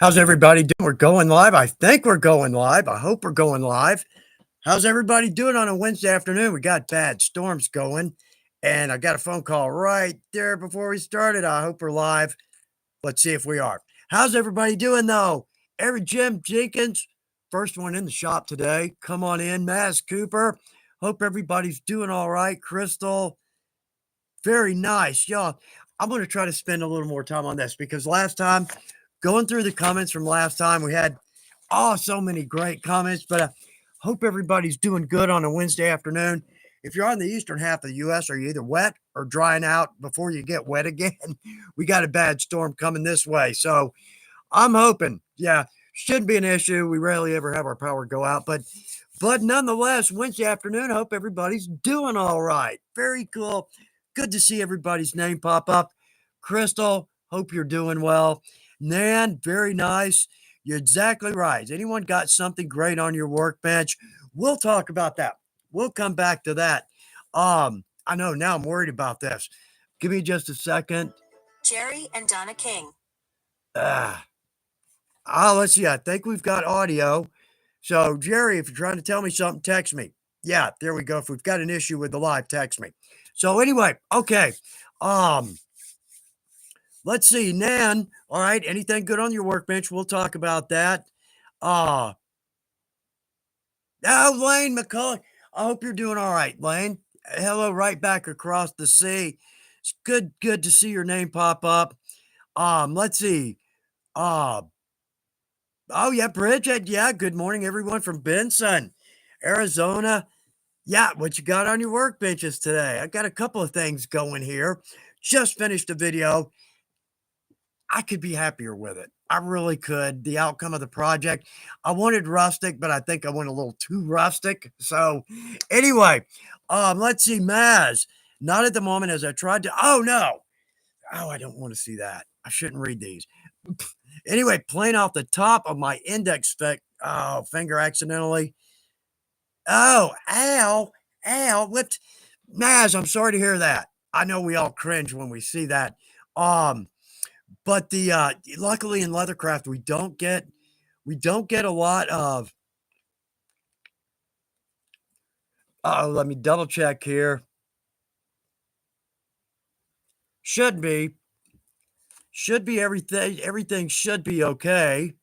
How's everybody doing? We're going live. I think we're going live. I hope we're going live. How's everybody doing on a Wednesday afternoon? We got bad storms going, and I got a phone call right there before we started. I hope we're live. Let's see if we are. How's everybody doing though? Every Jim Jenkins, first one in the shop today. Come on in, Maz Cooper. Hope everybody's doing all right. Crystal, very nice, y'all. I'm going to try to spend a little more time on this because last time, going through the comments from last time, we had so many great comments. But I hope everybody's doing good on a Wednesday afternoon. If you're on the eastern half of the U.S., are you either wet or drying out before you get wet again? We got a bad storm coming this way, so I'm hoping, yeah, shouldn't be an issue. We rarely ever have our power go out, but nonetheless, Wednesday afternoon, I hope everybody's doing all right. Very cool. Good to see everybody's name pop up. Crystal, hope you're doing well. Nan, very nice. You're exactly right. Has anyone got something great on your workbench? We'll talk about that. We'll come back to that. I know now I'm worried about this. Give me just a second. Jerry and Donna King. Ah. Let's see. I think we've got audio. So, Jerry, if you're trying to tell me something, text me. Yeah, there we go. If we've got an issue with the live, text me. So, anyway, okay. Let's see. Nan, all right. Anything good on your workbench? We'll talk about that. Oh, Lane McCullough. I hope you're doing all right, Lane. Hello, right back across the sea. It's good to see your name pop up. Let's see. Uh, Oh, yeah, Bridget. Yeah, good morning, everyone from Benson, Arizona. Yeah, what you got on your workbenches today? I got a couple of things going here. Just finished a video. I could be happier with it. I really could. The outcome of the project. I wanted rustic, but I think I went a little too rustic. So, anyway, let's see, Maz. Not at the moment as I tried to. Oh no. Oh, I don't want to see that. I shouldn't read these. Anyway, playing off the top of my index finger accidentally. Oh, ow, ow. What? Maz, I'm sorry to hear that. I know we all cringe when we see that. Um, but the luckily in Leathercraft we don't get a lot of let me double check here. Should be. Should be everything should be okay.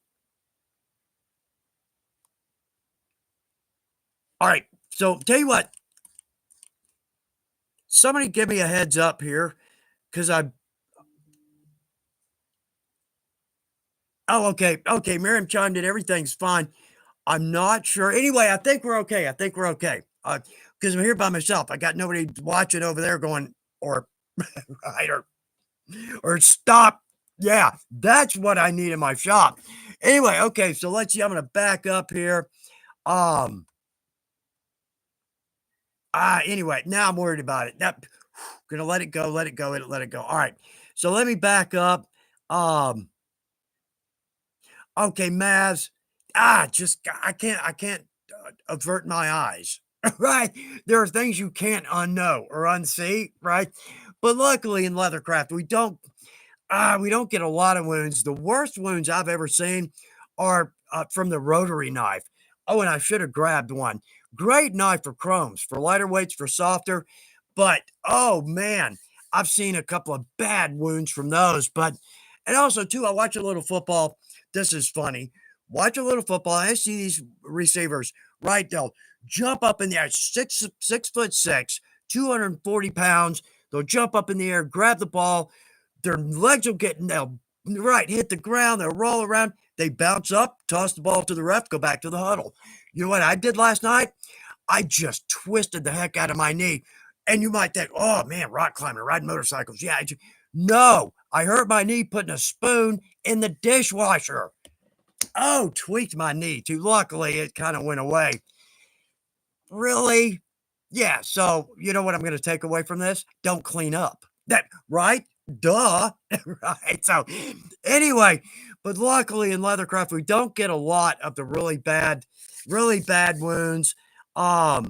All right. So tell you what, somebody give me a heads up here because I. Oh, okay. Okay. Miriam chimed in. Everything's fine. I'm not sure. Anyway, I think we're okay. I think we're okay. Because I'm here by myself. I got nobody watching over there going, or right, or stop. Yeah, that's what I need in my shop. Anyway, okay, so let's see. I'm gonna back up here. Um, anyway, now I'm worried about it. That gonna let it go, let it go, let it go. All right. So let me back up. Um, okay, Mavs. Just I can't avert my eyes. Right? There are things you can't unknow or unsee, right? But luckily in Leathercraft, we don't get a lot of wounds. The worst wounds I've ever seen are from the rotary knife. Oh, and I should have grabbed one. Great knife for chromes, for lighter weights, for softer. But oh man, I've seen a couple of bad wounds from those. And also too, I watch a little football. This is funny. Watch a little football. I see these receivers, right? They'll jump up in the air, 6'6", 240 pounds. They'll jump up in the air, grab the ball, their legs will they'll hit the ground, they'll roll around, they bounce up, toss the ball to the ref, go back to the huddle. You know what I did last night? I just twisted the heck out of my knee. And you might think, oh man, rock climbing, riding motorcycles. Yeah. No, I hurt my knee putting a spoon in the dishwasher. Oh, tweaked my knee too. Luckily, it kind of went away. Really? Yeah. So, you know what I'm going to take away from this? Don't clean up. That, right? Duh. Right. So, anyway, but luckily in Leathercraft, we don't get a lot of the really bad wounds. Oh,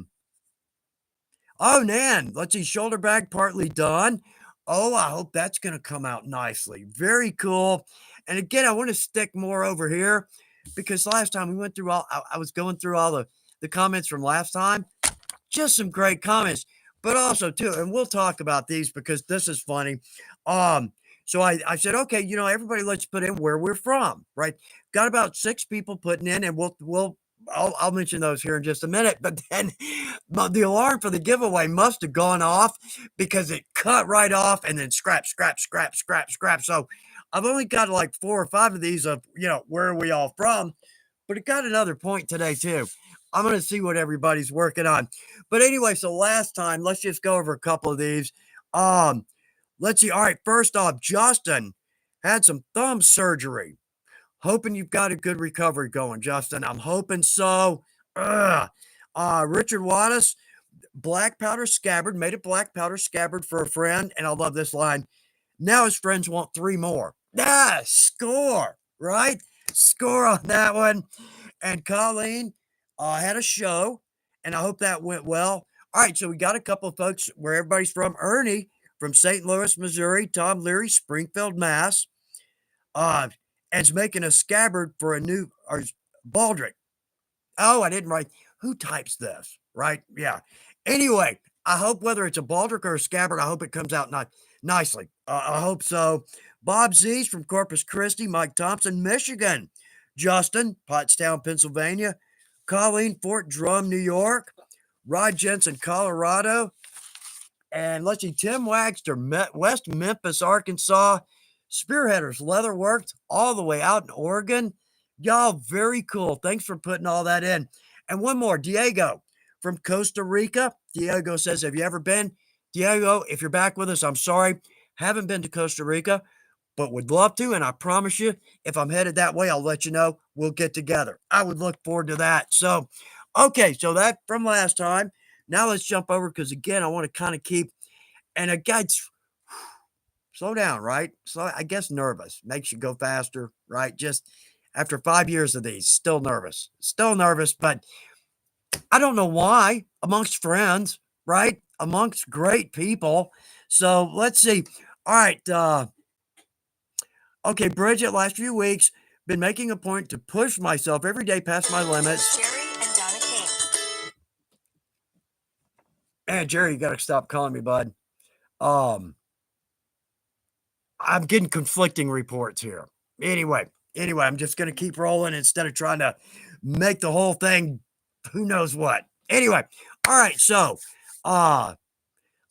Nan, let's see, shoulder bag partly done. Oh, I hope that's going to come out nicely. Very cool. And again, I want to stick more over here because last time we went through I was going through all the comments from last time. Just some great comments, but also too, and we'll talk about these because this is funny. Um, so I said, okay, everybody, let's put in where we're from, right? Got about 6 people putting in, and I'll mention those here in just a minute. But then the alarm for the giveaway must have gone off because it cut right off and then scrap, scrap, scrap, scrap, scrap. So I've only got like 4 or 5 of these of where are we all from, but it got another point today too. I'm going to see what everybody's working on. But anyway, so last time, let's just go over a couple of these. Let's see. All right, first off, Justin had some thumb surgery. Hoping you've got a good recovery going, Justin. I'm hoping so. Ugh. Richard Wattis, black powder scabbard, made a black powder scabbard for a friend. And I love this line. Now his friends want 3 more. Yeah, score, right? Score on that one. And Colleen had a show, and I hope that went well. All right, so we got a couple of folks where everybody's from. Ernie from St. Louis, Missouri. Tom Leary, Springfield, Mass. And is making a scabbard for a new or Baldric. Oh, I didn't write. Who types this? Right? Yeah. Anyway, I hope whether it's a Baldric or a scabbard, I hope it comes out nicely. I hope so. Bob Z's from Corpus Christi. Mike Thompson, Michigan. Justin, Pottstown, Pennsylvania. Colleen, Fort Drum, New York. Rod Jensen, Colorado. And let's see, Tim Wagster, West Memphis, Arkansas. Spearheaders, Leatherworks, all the way out in Oregon. Y'all, very cool. Thanks for putting all that in. And one more, Diego from Costa Rica. Diego says, have you ever been? Diego, if you're back with us, I'm sorry. Haven't been to Costa Rica, but would love to. And I promise you, if I'm headed that way, I'll let you know. We'll get together. I would look forward to that. So, okay, so that from last time. Now let's jump over because, again, I want to kind of keep, and again, slow down, right? So I guess nervous makes you go faster, right? Just after 5 years of these, still nervous, but I don't know why amongst friends, right? Amongst great people. So let's see. All right. Okay, Bridget, last few weeks, been making a point to push myself every day past my limits. Jerry and Donna King. Man, Jerry, you got to stop calling me, bud. I'm getting conflicting reports here. Anyway, I'm just going to keep rolling instead of trying to make the whole thing who knows what. Anyway, all right, so all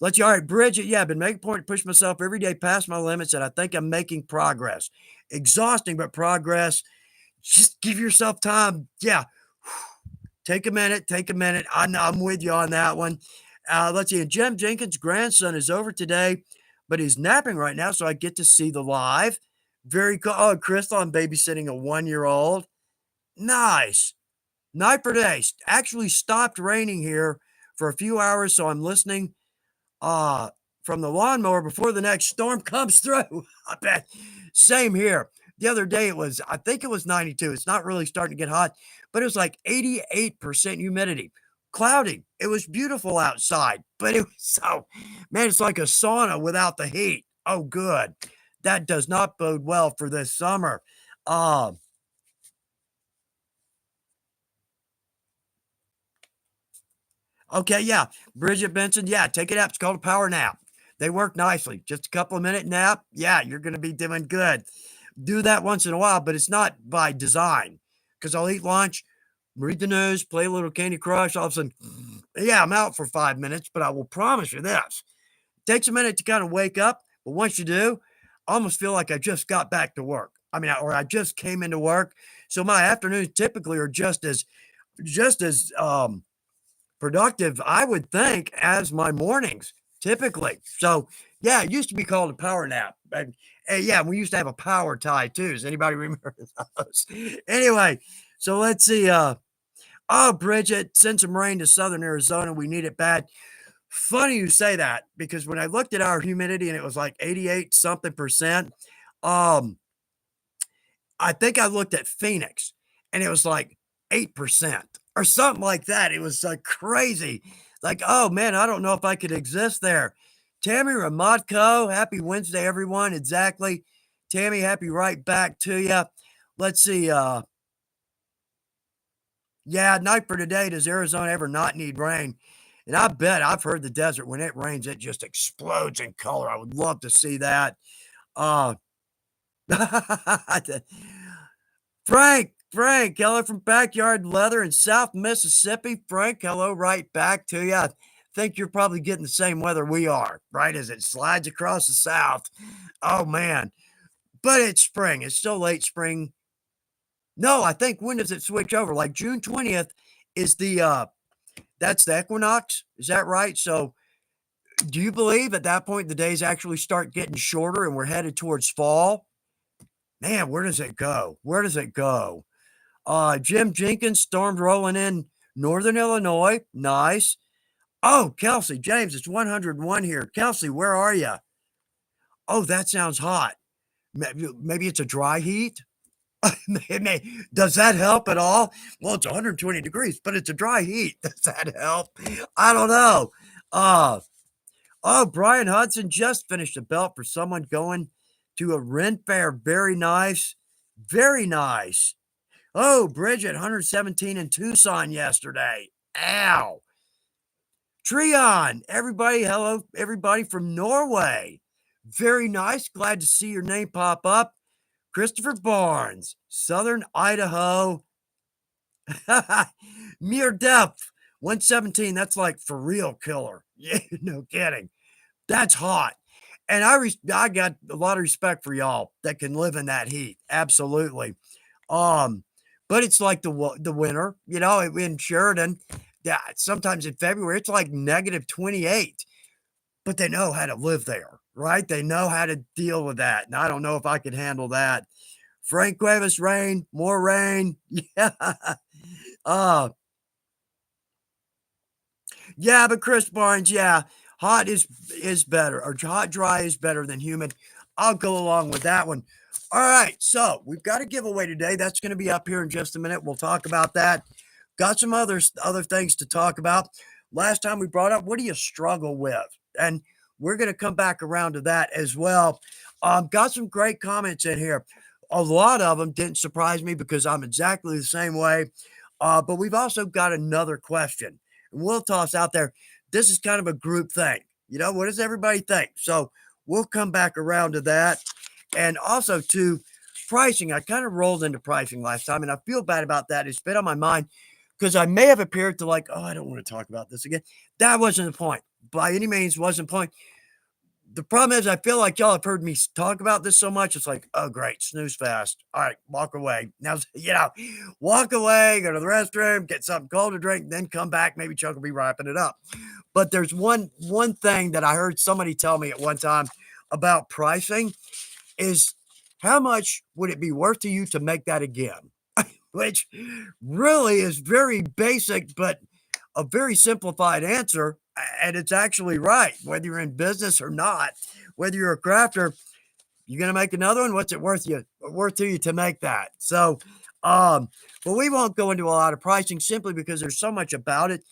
right, Bridget, yeah, I've been making a point to push myself every day past my limits, and I think I'm making progress. Exhausting, but progress. Just give yourself time. Yeah. Take a minute. I'm with you on that one. Let's see. Jim Jenkins' grandson is over today, but he's napping right now, so I get to see the live. Very cool. Oh, Crystal, I'm babysitting a 1-year-old. Nice. Night for day. Actually stopped raining here for a few hours, so I'm listening from the lawnmower before the next storm comes through. I bet. Same here. The other day I think it was 92. It's not really starting to get hot, but it was like 88% humidity. Cloudy. It was beautiful outside, but man, it's like a sauna without the heat. Oh, good. That does not bode well for this summer. Okay, yeah. Bridget Benson, yeah, take a nap. It's called a power nap. They work nicely. Just a couple of minute nap. Yeah, you're going to be doing good. Do that once in a while, but it's not by design because I'll eat lunch, read the news, play a little Candy Crush. All of a sudden, yeah, I'm out for 5 minutes, but I will promise you this. It takes a minute to kind of wake up, but once you do, I almost feel like I just got back to work. Or I just came into work. So my afternoons typically are just as productive, I would think, as my mornings typically. So yeah, it used to be called a power nap. And yeah, we used to have a power tie too. Does anybody remember those? Anyway, so let's see. Oh, Bridget, send some rain to southern Arizona. We need it bad. Funny you say that because when I looked at our humidity and it was like 88 something percent, I think I looked at Phoenix and it was like 8% or something like that. It was like crazy. Like, oh man, I don't know if I could exist there. Tammy Ramatko, happy Wednesday, everyone. Exactly. Tammy, happy right back to you. Let's see. Yeah, night for today. Does Arizona ever not need rain? And I bet I've heard the desert when it rains, it just explodes in color. I would love to see that. Uh, Frank, hello from Backyard Leather in South Mississippi. Frank, hello, right back to you. I think you're probably getting the same weather we are, right? As it slides across the South. Oh, man. But it's spring. It's still late spring. No, I think when does it switch over? Like June 20th is that's the equinox. Is that right? So do you believe at that point the days actually start getting shorter and we're headed towards fall? Man, where does it go? Where does it go? Jim Jenkins, storms rolling in northern Illinois. Nice. Oh, Kelsey, James, it's 101 here. Kelsey, where are you? Oh, that sounds hot. Maybe it's a dry heat. Does that help at all? Well, it's 120 degrees, but it's a dry heat. Does that help? I don't know. Uh, oh, Brian Hudson just finished a belt for someone going to a Ren fair. Very nice. Very nice. Oh, Bridget, 117 in Tucson yesterday. Ow. Treon, everybody, hello, everybody from Norway. Very nice. Glad to see your name pop up. Christopher Barnes, Southern Idaho. Mere depth, 117. That's like for real killer. Yeah, no kidding. That's hot. And I got a lot of respect for y'all that can live in that heat. Absolutely. But it's like the winter, in Sheridan. Yeah, sometimes in February it's like negative 28, but they know how to live there, right? They know how to deal with that. And I don't know if I could handle that. Frank Cuevas, rain, more rain. Yeah. Uh, yeah, but Chris Barnes, yeah, hot is better, or hot dry is better than humid. I'll go along with that one. All right, so we've got a giveaway today. That's going to be up here in just a minute. We'll talk about that. Got some other things to talk about. Last time we brought up, what do you struggle with? And we're going to come back around to that as well. Got some great comments in here. A lot of them didn't surprise me because I'm exactly the same way. But we've also got another question. And we'll toss out there. This is kind of a group thing. What does everybody think? So we'll come back around to that. And also to pricing. I kind of rolled into pricing last time, and I feel bad about that. It's been on my mind because I may have appeared to like, oh, I don't want to talk about this again. That wasn't the point. By any means, wasn't the point. The problem is I feel like y'all have heard me talk about this so much. It's like, oh, great, snooze fast. All right, walk away. Now, walk away, go to the restroom, get something cold to drink, then come back. Maybe Chuck will be wrapping it up. But there's one thing that I heard somebody tell me at one time about pricing is how much would it be worth to you to make that again? Which really is very basic, but a very simplified answer. And it's actually right, whether you're in business or not, whether you're a crafter, you're going to make another one. What's it worth to you to make that? So, but we won't go into a lot of pricing simply because there's so much about it.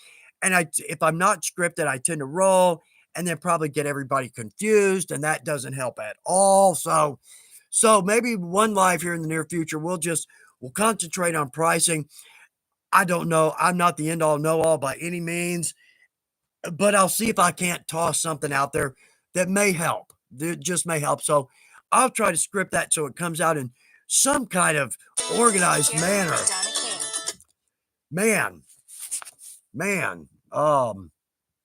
And if I'm not scripted, I tend to roll and then probably get everybody confused, and that doesn't help at all. So maybe one live here in the near future, we'll concentrate on pricing. I don't know. I'm not the end all know all by any means, but I'll see if I can't toss something out there that may help. That just may help. So I'll try to script that so it comes out in some kind of organized manner. Man.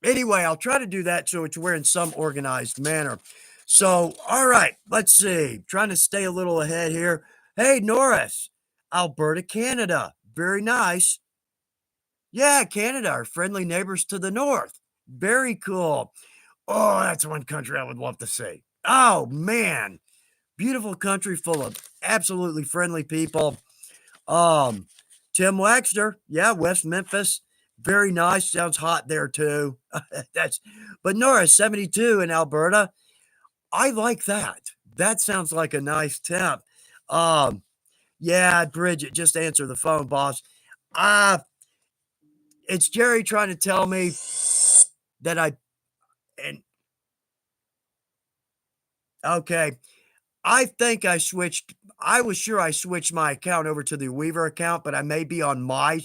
Anyway, I'll try to do that so we're in some organized manner. So, all right, let's see. Trying to stay a little ahead here. Hey, Norris, Alberta, Canada. Very nice. Yeah, Canada, our friendly neighbors to the north. Very cool. Oh, that's one country I would love to see. Oh, man. Beautiful country full of absolutely friendly people. Tim Waxter, yeah, West Memphis. Very nice. Sounds hot there too. But Norris, 72 in Alberta. I like that. That sounds like a nice temp. Yeah, Bridget, just answer the phone, boss. It's Jerry trying to tell me that okay. I think I was sure I switched my account over to the Weaver account, but I may be on my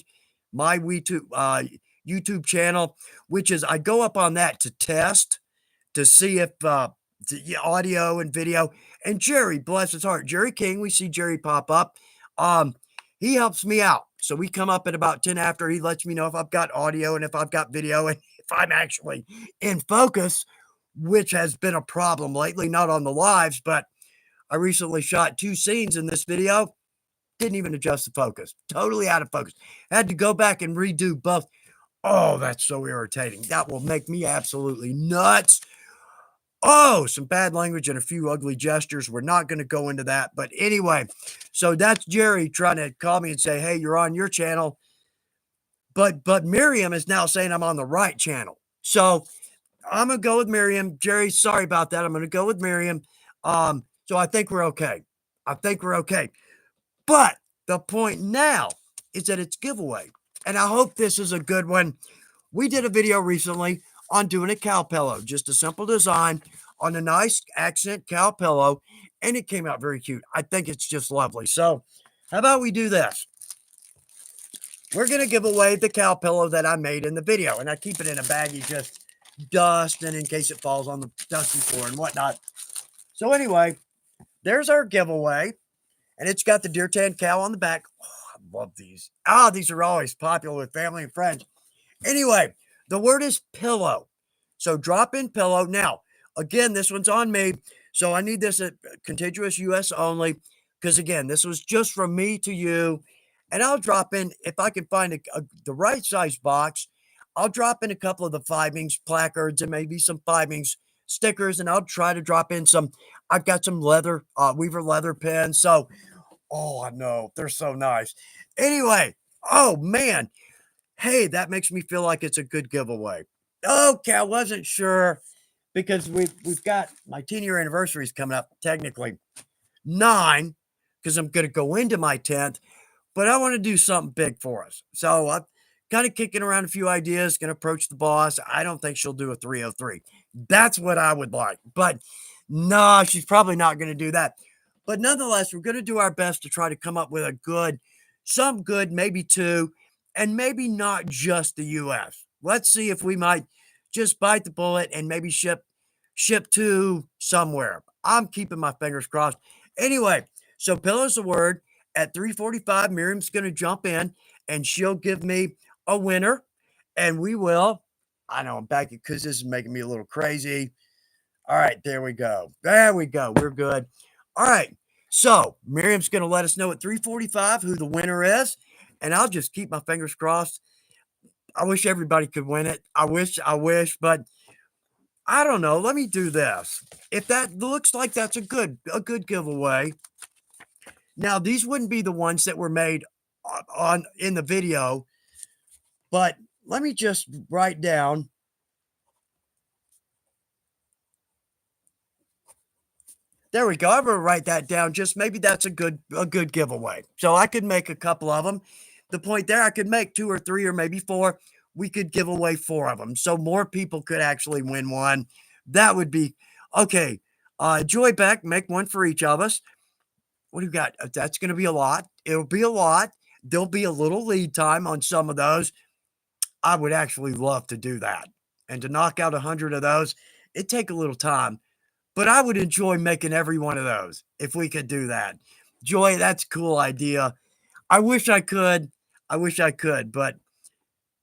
YouTube channel, which is I go up on that to test to see if audio and video. And Jerry, bless his heart, Jerry King, we see Jerry pop up. Um, he helps me out. So we come up at about 10 after. He lets me know if I've got audio and if I've got video and if I'm actually in focus, which has been a problem lately, not on the lives, but I recently shot 2 scenes in this video. Didn't even adjust the focus. Totally out of focus. Had to go back and redo both. Oh, that's so irritating. That will make me absolutely nuts. Oh, some bad language and a few ugly gestures. We're not going to go into that. But anyway, so that's Jerry trying to call me and say, hey, you're on your channel. But Miriam is now saying I'm on the right channel. So I'm going to go with Miriam. Jerry, sorry about that. I'm going to go with Miriam. So I think we're okay. I think we're okay. But the point now is that it's giveaway. And I hope this is a good one. We did a video recently on doing a cow pillow, just a simple design on a nice accent cow pillow, and it came out very cute. I think it's just lovely. So how about we do this? We're going to give away the cow pillow that I made in the video, and I keep it in a baggie, just dust, and in case it falls on the dusty floor and whatnot. So anyway, there's our giveaway, and it's got the deer tan cow on the back. Oh, I love these. These are always popular with family and friends. Anyway, the word is pillow. So drop in pillow. Now, again, this one's on me. So I need this at contiguous US only. Because again, this was just from me to you. And I'll drop in, if I can find the right size box, I'll drop in a couple of the Fivings placards and maybe some Fivings stickers. And I'll try to drop in I've got some Weaver leather pens. So, oh, I know, they're so nice. Anyway, oh man. Hey, that makes me feel like it's a good giveaway. Okay, I wasn't sure because we've got my 10-year anniversary is coming up, technically 9, because I'm going to go into my 10th, but I want to do something big for us. So I'm kind of kicking around a few ideas, going to approach the boss. I don't think she'll do a 303. That's what I would like, but no, she's probably not going to do that. But nonetheless, we're going to do our best to try to come up with some good, maybe 2, and maybe not just the US. Let's see if we might just bite the bullet and maybe ship to somewhere. I'm keeping my fingers crossed. Anyway, so pillow's the word. At 3:45, Miriam's going to jump in and she'll give me a winner. And we will. I know I'm back because this is making me a little crazy. All right, there we go. There we go. We're good. All right. So Miriam's going to let us know at 3:45 who the winner is. And I'll just keep my fingers crossed. I wish everybody could win it. I wish, but I don't know. Let me do this. If that looks like that's a good giveaway. Now, these wouldn't be the ones that were made in the video, but let me just write down. There we go. I'm going to write that down. Just maybe that's a good giveaway. So I could make a couple of them. The point there, I could make 2 or 3 or maybe 4. We could give away 4 of them. So more people could actually win one. That would be okay. Joy Beck, make one for each of us. What do you got? That's going to be a lot. It'll be a lot. There'll be a little lead time on some of those. I would actually love to do that. And to knock out 100 of those, it'd take a little time. But I would enjoy making every one of those if we could do that. Joy, that's a cool idea. I wish I could. But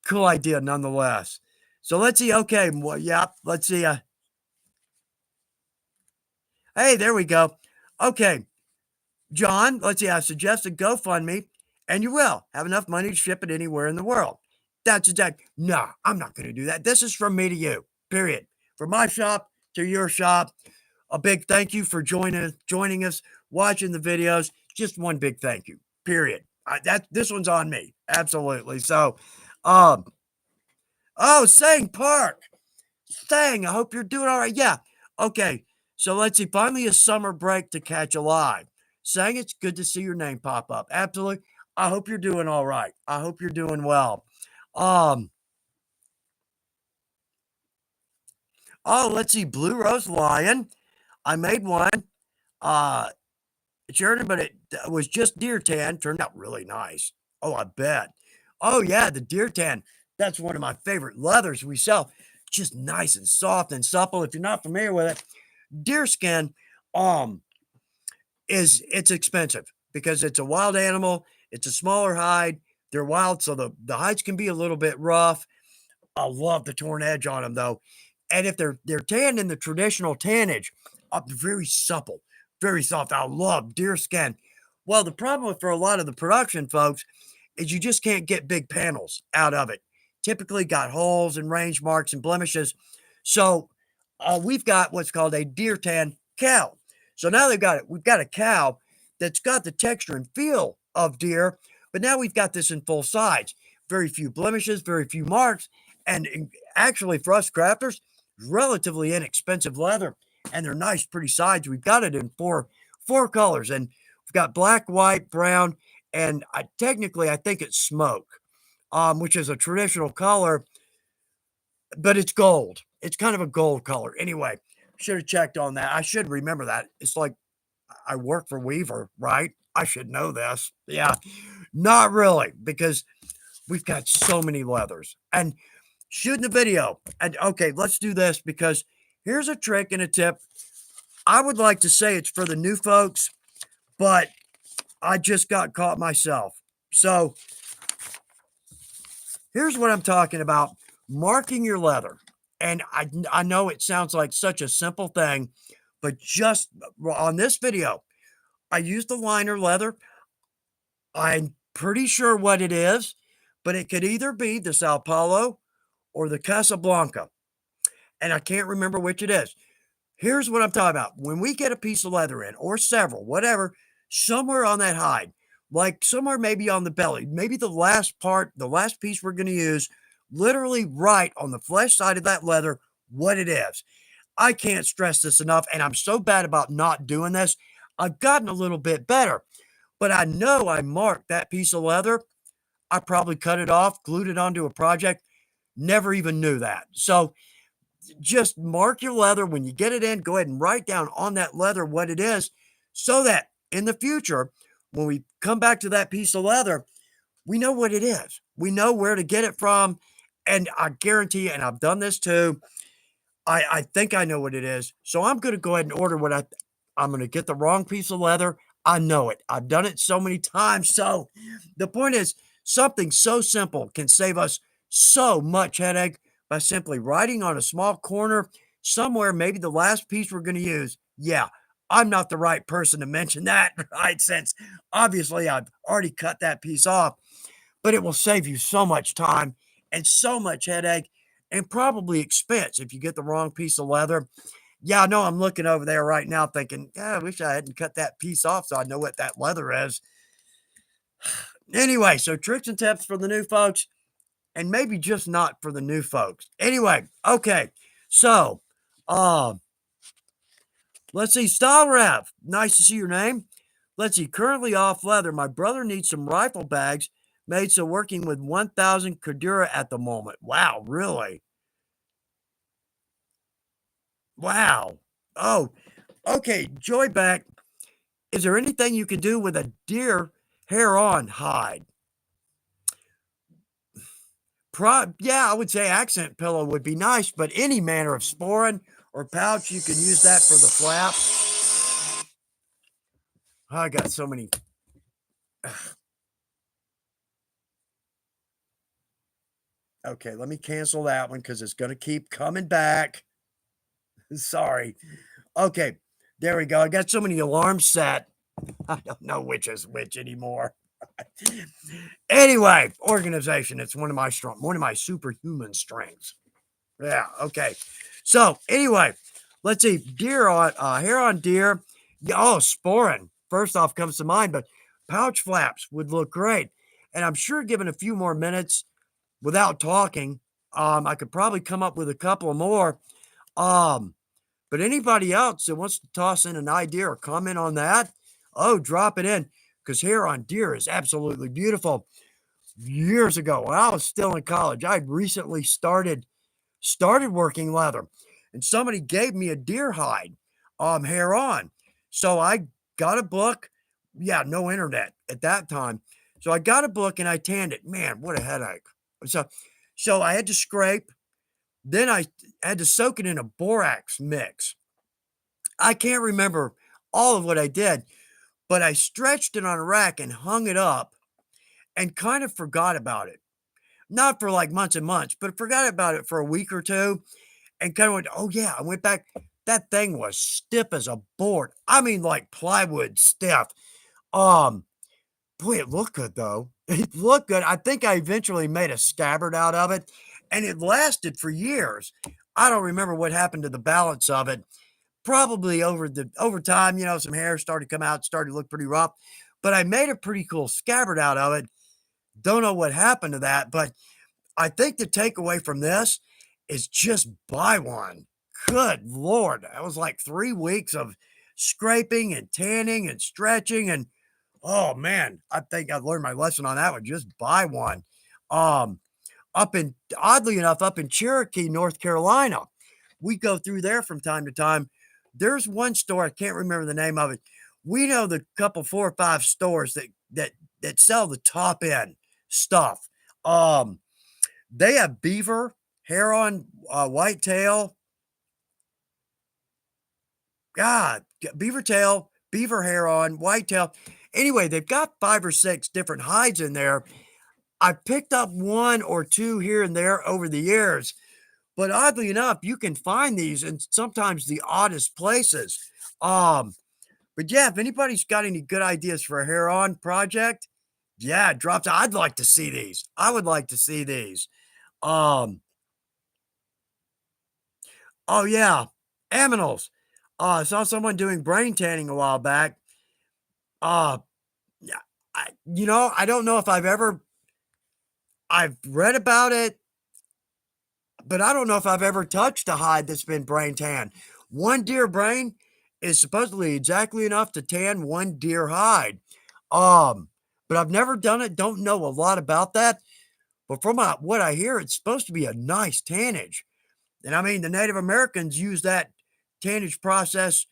cool idea nonetheless. So let's see. Okay. Well, yeah, let's see. Hey, there we go. Okay. John, let's see. I suggested GoFundMe, and you will have enough money to ship it anywhere in the world. That's exact. No, I'm not going to do that. This is from me to you, period. From my shop to your shop. A big thank you for joining us, watching the videos. Just one big thank you, period. This one's on me. Absolutely. So, oh, Sang Park. Sang, I hope you're doing all right. Yeah. Okay. So let's see. Finally, a summer break to catch a live. Sang, it's good to see your name pop up. Absolutely. I hope you're doing all right. I hope you're doing well. Oh, let's see. Blue Rose Lion. I made one. Sheridan, but it was just deer tan. Turned out really nice. Oh, I bet. Oh yeah, the deer tan. That's one of my favorite leathers we sell. Just nice and soft and supple. If you're not familiar with it, deer skin, um, it's expensive because it's a wild animal. It's a smaller hide. They're wild, so the hides can be a little bit rough. I love the torn edge on them though. And if they're tanned in the traditional tannage, very supple, very soft. I love deer skin. Well, the problem for a lot of the production folks is you just can't get big panels out of it. Typically got holes and range marks and blemishes. So we've got what's called a deer tan cow. So now they've got it. We've got a cow that's got the texture and feel of deer, but now we've got this in full size. Very few blemishes, very few marks, and actually for us crafters, relatively inexpensive leather, and they're nice, pretty sides. We've got it in four colors, and we've got black, white, brown, and technically I think it's smoke, which is a traditional color, but it's gold. It's kind of a gold color. Anyway, should have checked on that. I should remember that. It's like I work for Weaver, right? I should know this. Yeah, not really, because we've got so many leathers. And shooting the video. And okay, let's do this because here's a trick and a tip. I would like to say it's for the new folks, but I just got caught myself. So here's what I'm talking about, marking your leather. And I know it sounds like such a simple thing, but just on this video, I used the liner leather. I'm pretty sure what it is, but it could either be the Sao Paulo or the Casablanca, and I can't remember which it is. Here's what I'm talking about. When we get a piece of leather in, or several, whatever, somewhere on that hide, like somewhere maybe on the belly, maybe the last part, the last piece we're going to use, literally right on the flesh side of that leather, what it is. I can't stress this enough, and I'm so bad about not doing this. I've gotten a little bit better, but I know I marked that piece of leather. I probably cut it off, glued it onto a project, never even knew that. So just mark your leather when you get it in. Go ahead and write down on that leather what it is so that in the future, when we come back to that piece of leather, we know what it is. We know where to get it from. And I guarantee you, and I've done this too, I think I know what it is. So I'm going to go ahead and order what I'm going to get the wrong piece of leather. I know it. I've done it so many times. So the point is, something so simple can save us so much headache by simply writing on a small corner somewhere, maybe the last piece we're going to use. Yeah, I'm not the right person to mention that, right? Since obviously I've already cut that piece off, but it will save you so much time and so much headache and probably expense if you get the wrong piece of leather. Yeah, I know I'm looking over there right now thinking, yeah, I wish I hadn't cut that piece off so I know what that leather is. Anyway, so tricks and tips for the new folks, and maybe just not for the new folks. Anyway, okay. So, um, let's see. Style Rev. Nice to see your name. Let's see. Currently off leather. My brother needs some rifle bags made, so working with 1,000 Cordura at the moment. Wow, really? Wow. Oh, okay. Joyback. Is there anything you can do with a deer hair on hide? Yeah, I would say accent pillow would be nice, but any manner of sporin or pouch, you can use that for the flap. I got so many. Okay, let me cancel that one because it's going to keep coming back. Sorry. Okay, there we go. I got so many alarms set. I don't know which is which anymore. Anyway, organization. It's one of my superhuman strengths. Yeah, okay. So anyway, let's see. Deer on hair on deer. Yeah, oh, sporin. First off comes to mind, but pouch flaps would look great. And I'm sure given a few more minutes without talking, I could probably come up with a couple of more. Um, but anybody else that wants to toss in an idea or comment on that, oh, drop it in. Because hair on deer is absolutely beautiful. Years ago, when I was still in college, I recently started working leather, and somebody gave me a deer hide hair on. So I got a book, yeah, no internet at that time. So I got a book and I tanned it. Man, what a headache. So so I had to scrape, then I had to soak it in a borax mix. I can't remember all of what I did, but I stretched it on a rack and hung it up and kind of forgot about it. Not for like months and months, but forgot about it for a week or 2 and kind of went, "Oh, yeah." I went back. That thing was stiff as a board. I mean, like plywood stiff. Um, Boy, it looked good though. It looked good. I think I eventually made a scabbard out of it, and it lasted for years. I don't remember what happened to the balance of it. Probably over time, some hair started to come out, started to look pretty rough, but I made a pretty cool scabbard out of it. Don't know what happened to that, but I think the takeaway from this is just buy one. Good Lord. That was like 3 weeks of scraping and tanning and stretching and oh man, I think I've learned my lesson on that one. Just buy one. Um, Up in oddly enough, up in Cherokee, North Carolina, we go through there from time to time. There's one store, I can't remember the name of it. We know the couple 4 or 5 stores that sell the top end stuff. Um, they have beaver, heron, whitetail, God, beaver tail, beaver heron, whitetail. Anyway, they've got 5 or 6 different hides in there. I picked up 1 or 2 here and there over the years, but oddly enough, you can find these in sometimes the oddest places. Um, but yeah, if anybody's got any good ideas for a hair-on project, yeah, drops. I'd like to see these. I would like to see these. Um, oh yeah, aminals. I saw someone doing brain tanning a while back. Uh, yeah, I don't know if I've read about it, but I don't know if I've ever touched a hide that's been brain tan. One deer brain is supposedly exactly enough to tan one deer hide. Um, but I've never done it, don't know a lot about that. But from what I hear, it's supposed to be a nice tannage. And I mean, the Native Americans use that tannage process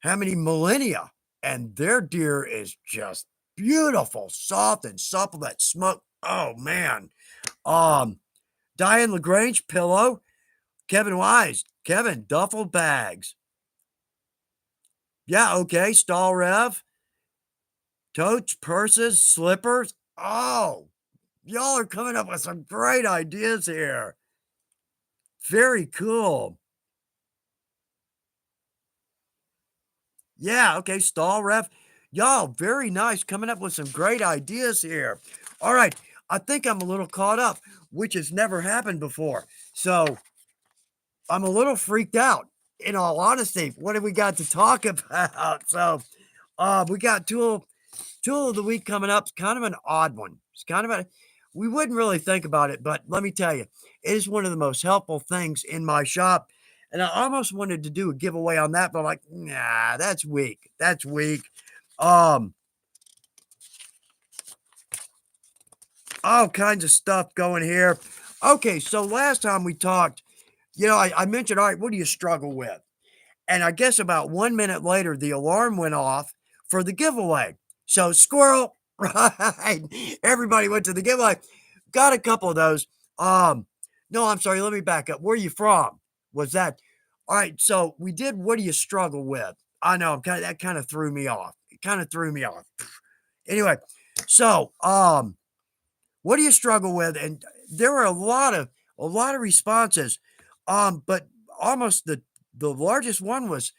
how many millennia? And their deer is just beautiful, soft and supple. That smoke. Oh man. Um, Diane Lagrange pillow. Kevin Wise. Kevin duffel bags. Yeah, okay. Stall Rev. Totes, purses, slippers. Oh, y'all are coming up with some great ideas here. Very cool. Yeah, okay. Stall Rev. Y'all, very nice. Coming up with some great ideas here. All right. I think I'm a little caught up, which has never happened before. So I'm a little freaked out, in all honesty. What have we got to talk about? So we got tool of the week coming up. It's kind of an odd one. It's kind of we wouldn't really think about it, but let me tell you, it is one of the most helpful things in my shop. And I almost wanted to do a giveaway on that, but I'm like, nah, that's weak. That's weak. Um, all kinds of stuff going here. Okay, so last time we talked, I mentioned, all right, what do you struggle with? And I guess about 1 minute later, the alarm went off for the giveaway. So squirrel, right? Everybody went to the giveaway. Got a couple of those. No, I'm sorry. Let me back up. Where are you from? Was that all right? So we did. What do you struggle with? I know. That kind of threw me off. It kind of threw me off. Anyway, so what do you struggle with? And there were a lot of responses. But almost the largest one was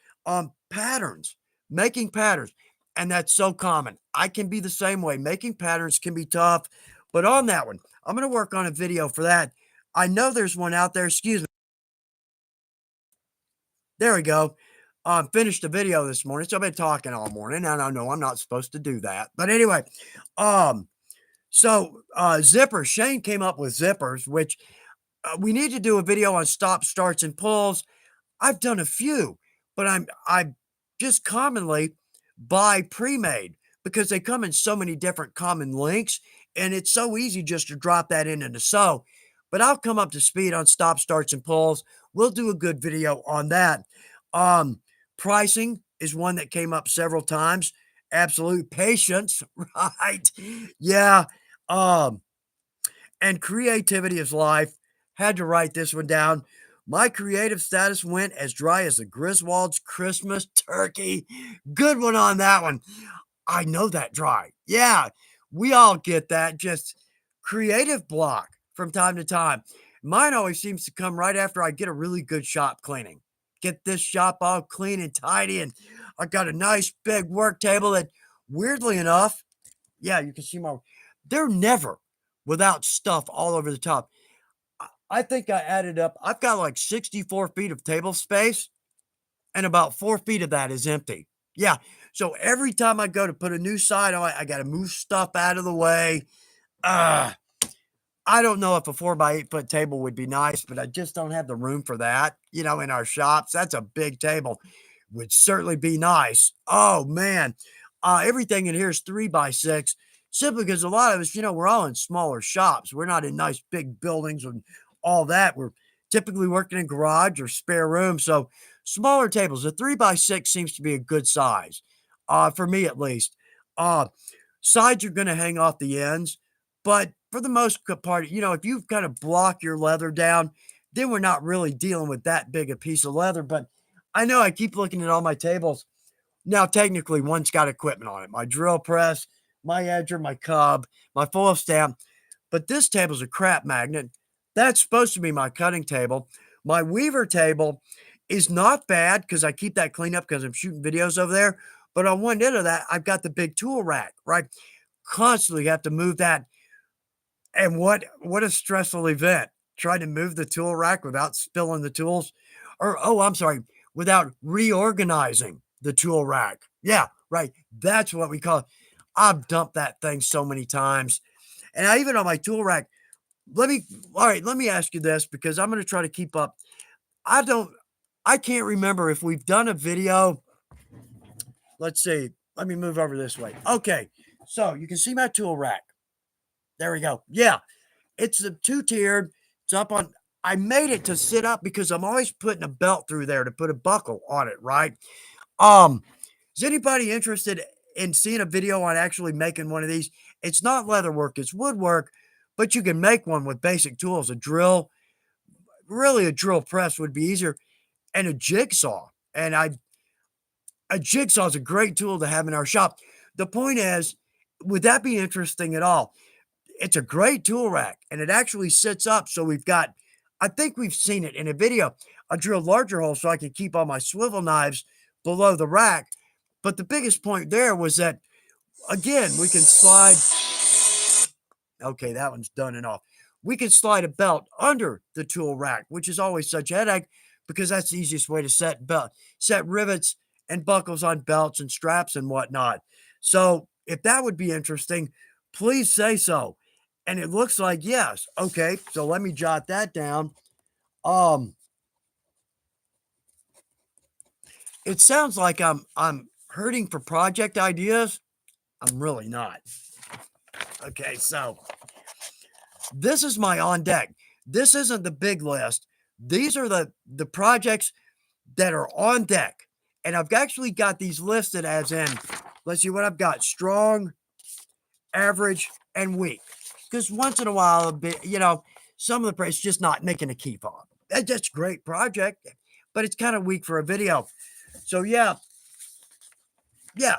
patterns, making patterns. And that's so common. I can be the same way. Making patterns can be tough. But on that one, I'm going to work on a video for that. I know there's one out there. Excuse me. There we go. Finished the video this morning. So I've been talking all morning. And I know I'm not supposed to do that. But anyway, um, zippers. Shane came up with zippers, which we need to do a video on stop, starts, and pulls. I've done a few, but I just commonly buy pre-made because they come in so many different common lengths, and it's so easy just to drop that in the sew. But I'll come up to speed on stop, starts, and pulls. We'll do a good video on that. Um, Pricing is one that came up several times, absolute patience, right? Yeah. Um, and creativity is life. Had to write this one down. My creative status went as dry as the Griswold's Christmas turkey. Good one on that one. I know that dry. Yeah, we all get that. Just creative block from time to time. Mine always seems to come right after I get a really good shop cleaning. Get this shop all clean and tidy, and I got a nice big work table that, weirdly enough, yeah, you can see my. They're never without stuff all over the top. I think I added up. I've got like 64 feet of table space, and about 4 feet of that is empty. Yeah. So every time I go to put a new side on, I got to move stuff out of the way. Uh, I don't know if a 4 by 8 foot table would be nice, but I just don't have the room for that, in our shops. That's a big table. Would certainly be nice. Oh man. Everything in here is 3 by 6, simply because a lot of us, we're all in smaller shops. We're not in nice big buildings and all that. We're typically working in garage or spare room. So smaller tables. A 3 by 6 seems to be a good size. For me at least. Uh Sides are gonna hang off the ends, but for the most part, if you kind of block your leather down, then we're not really dealing with that big a piece of leather. But I know I keep looking at all my tables. Now, technically, one's got equipment on it. My drill press, my edger, my cub, my foil stamp. But this table's a crap magnet. That's supposed to be my cutting table. My weaver table is not bad because I keep that clean up because I'm shooting videos over there. But on one end of that, I've got the big tool rack, right? Constantly have to move that. And what a stressful event. Trying to move the tool rack without spilling the tools. Or, oh, I'm sorry, without reorganizing the tool rack. Yeah, right. That's what we call it. I've dumped that thing so many times. And I even on my tool rack, all right, let me ask you this because I'm going to try to keep up. I don't, I can't remember if we've done a video. Let's see. Let me move over this way. Okay. So you can see my tool rack. There we go. Yeah. It's a two-tiered. It's up on. I made it to sit up because I'm always putting a belt through there to put a buckle on it, right? Um, is anybody interested in seeing a video on actually making one of these? It's not leather work, it's woodwork, but you can make one with basic tools. A drill, really a drill press would be easier, and a jigsaw. A jigsaw is a great tool to have in our shop. The point is, would that be interesting at all? It's a great tool rack, and it actually sits up, so we've got I think we've seen it in a video. I drilled larger holes so I could keep all my swivel knives below the rack, but the biggest point there was that, again, we can slide okay, that one's done and off. We can slide a belt under the tool rack, which is always such a headache because that's the easiest way to set rivets and buckles on belts and straps and whatnot. So if that would be interesting, please say so. And it looks like yes. Okay, so let me jot that down. Um, it sounds like I'm hurting for project ideas. I'm really not. Okay, so this is my on deck. This isn't the big list. These are the projects that are on deck. And I've actually got these listed as in, let's see what I've got: strong, average, and weak. Because once in a while, a bit, some of the price just not making a keep on. That's just a great project, but it's kind of weak for a video. So yeah,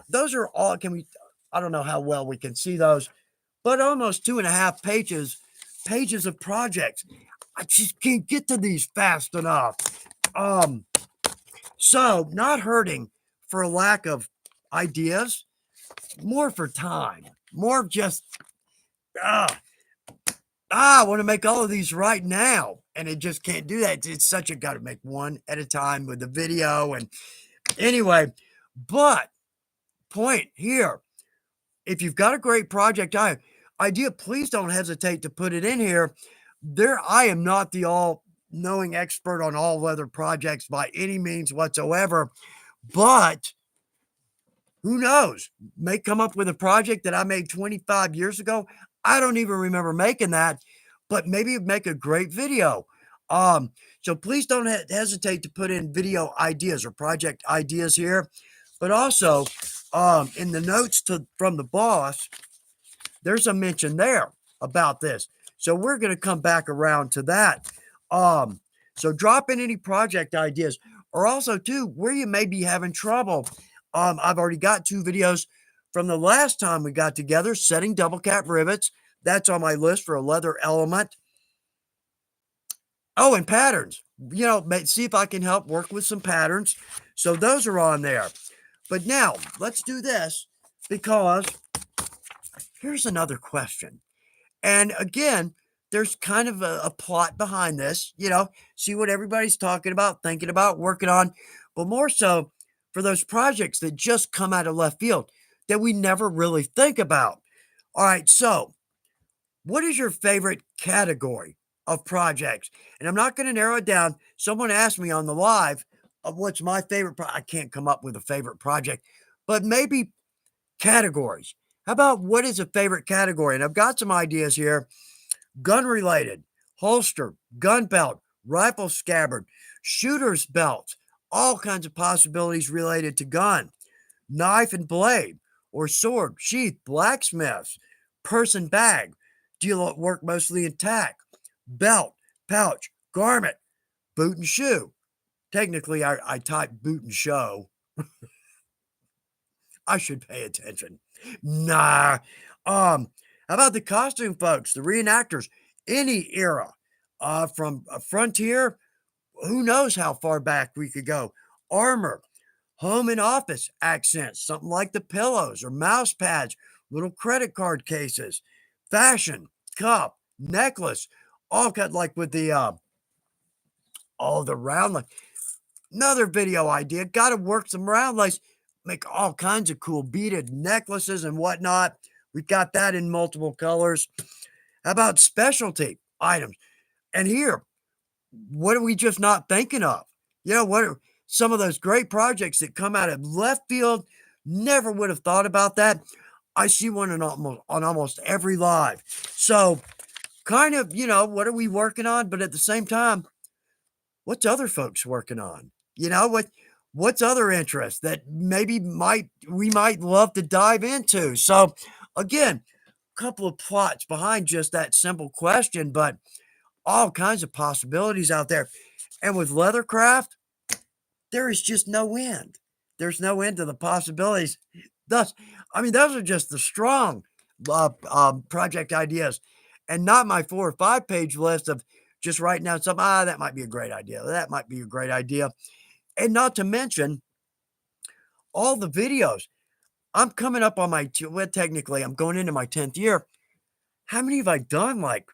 those are all. I don't know how well we can see those, but almost 2.5 pages of projects. I just can't get to these fast enough. So not hurting for a lack of ideas, more for time, more of just I want to make all of these right now, and it just can't do that. It's such a got to make one at a time with the video, and anyway, but point here, if you've got a great project idea, please don't hesitate to put it in here. I am not the all knowing expert on all leather projects by any means whatsoever, but who knows? May come up with a project that I made 25 years ago. I don't even remember making that, but maybe it'd make a great video. So please don't hesitate to put in video ideas or project ideas here. But also, in the notes from the boss, there's a mention there about this. So we're going to come back around to that. Um, so drop in any project ideas, or also too where you may be having trouble. I've already got 2 videos from the last time we got together, setting double cap rivets. That's on my list for a leather element. Oh, and patterns. See if I can help work with some patterns. So those are on there. But now let's do this, because here's another question. And again, there's kind of a plot behind this, see what everybody's talking about, thinking about, working on, but more so for those projects that just come out of left field that we never really think about. All right, so what is your favorite category of projects? And I'm not going to narrow it down. Someone asked me on the live of what's my favorite. I can't come up with a favorite project, but maybe categories. How about what is a favorite category? And I've got some ideas here. Gun related, holster, gun belt, rifle scabbard, shooter's belt, all kinds of possibilities related to gun, knife and blade, or sword, sheath, blacksmiths, person bag. Do you work mostly in tack? Belt, pouch, garment, boot and shoe. Technically, I type boot and show. I should pay attention. Nah. How about the costume folks, the reenactors, any era, from a frontier, who knows how far back we could go. Armor, home and office accents, something like the pillows or mouse pads, little credit card cases, fashion, cup, necklace, all cut like with the round lace. Another video idea. Got to work some round lace, make all kinds of cool beaded necklaces and whatnot. We've got that in multiple colors. How about specialty items? And here, what are we just not thinking of? What are some of those great projects that come out of left field? Never would have thought about that. I see one on almost every live. So kind of, what are we working on? But at the same time, what's other folks working on? What's other interests that maybe we might love to dive into? So again, a couple of plots behind just that simple question, but all kinds of possibilities out there. And with Leathercraft, there is just no end. There's no end to the possibilities. Thus, those are just the strong project ideas, and not my 4 or 5 page list of just writing down something. That might be a great idea. That might be a great idea. And not to mention all the videos. I'm coming up on technically, I'm going into my 10th year. How many have I done? Like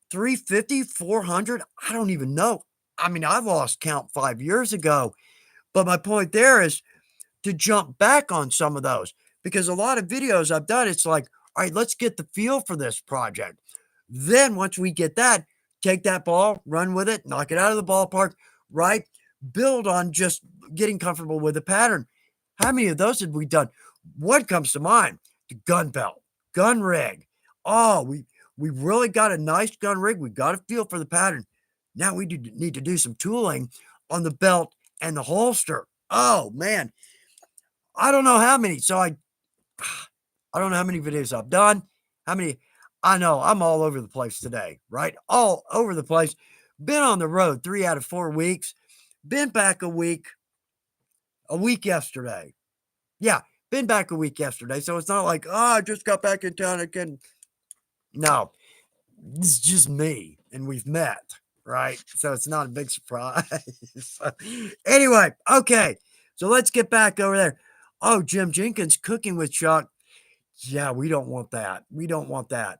350, 400? I don't even know. I lost count 5 years ago. But my point there is to jump back on some of those, because a lot of videos I've done, it's like, all right, let's get the feel for this project. Then once we get that, take that ball, run with it, knock it out of the ballpark, right? Build on just getting comfortable with the pattern. How many of those have we done? What comes to mind? The gun belt, gun rig. Oh, we really got a nice gun rig. We got a feel for the pattern. Now we need to do some tooling on the belt and the holster. Oh man, I don't know how many. So I don't know how many videos I've done. How many? I know I'm all over the place today, right? All over the place. Been on the road 3 out of 4 weeks. Been back a week yesterday. Yeah, been back a week yesterday. So it's not like, I just got back in town again. No, it's just me, and we've met, right? So it's not a big surprise. Anyway, okay. So let's get back over there. Oh, Jim Jenkins cooking with Chuck. Yeah, we don't want that. We don't want that.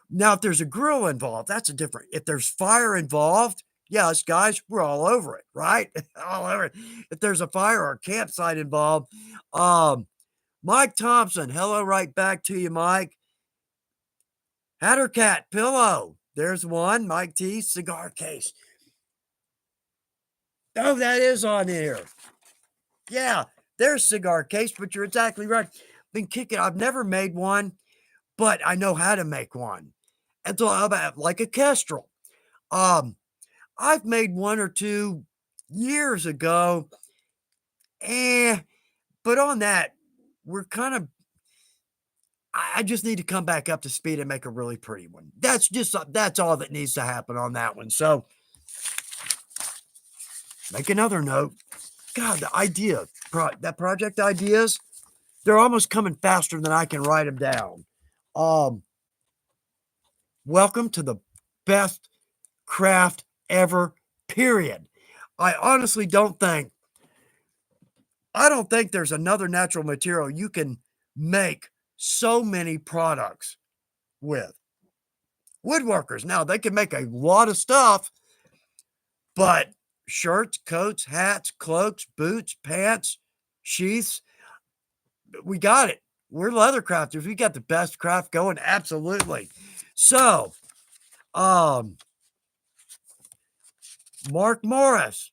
Now, if there's a grill involved, that's a different. If there's fire involved, yeah, us guys, we're all over it, right? All over it. If there's a fire or a campsite involved, Mike Thompson, hello, right back to you, Mike. Hatter Cat pillow. There's one. Mike T cigar case. Oh, that is on here. Yeah, there's cigar case, but you're exactly right. Been kicking. I've never made one, but I know how to make one. And so about like a kestrel. I've made 1 or 2 years ago. But on that, we're kind of I just need to come back up to speed and make a really pretty one. That's all that needs to happen on that one. So make another note. God, the idea, that project ideas, they're almost coming faster than I can write them down. Welcome to the best craft ever, period. I honestly I don't think there's another natural material you can make so many products with. Woodworkers, now they can make a lot of stuff, but shirts, coats, hats, cloaks, boots, pants, sheaths, we got it. We're leather crafters. We got the best craft going. Absolutely. So, Mark Morris.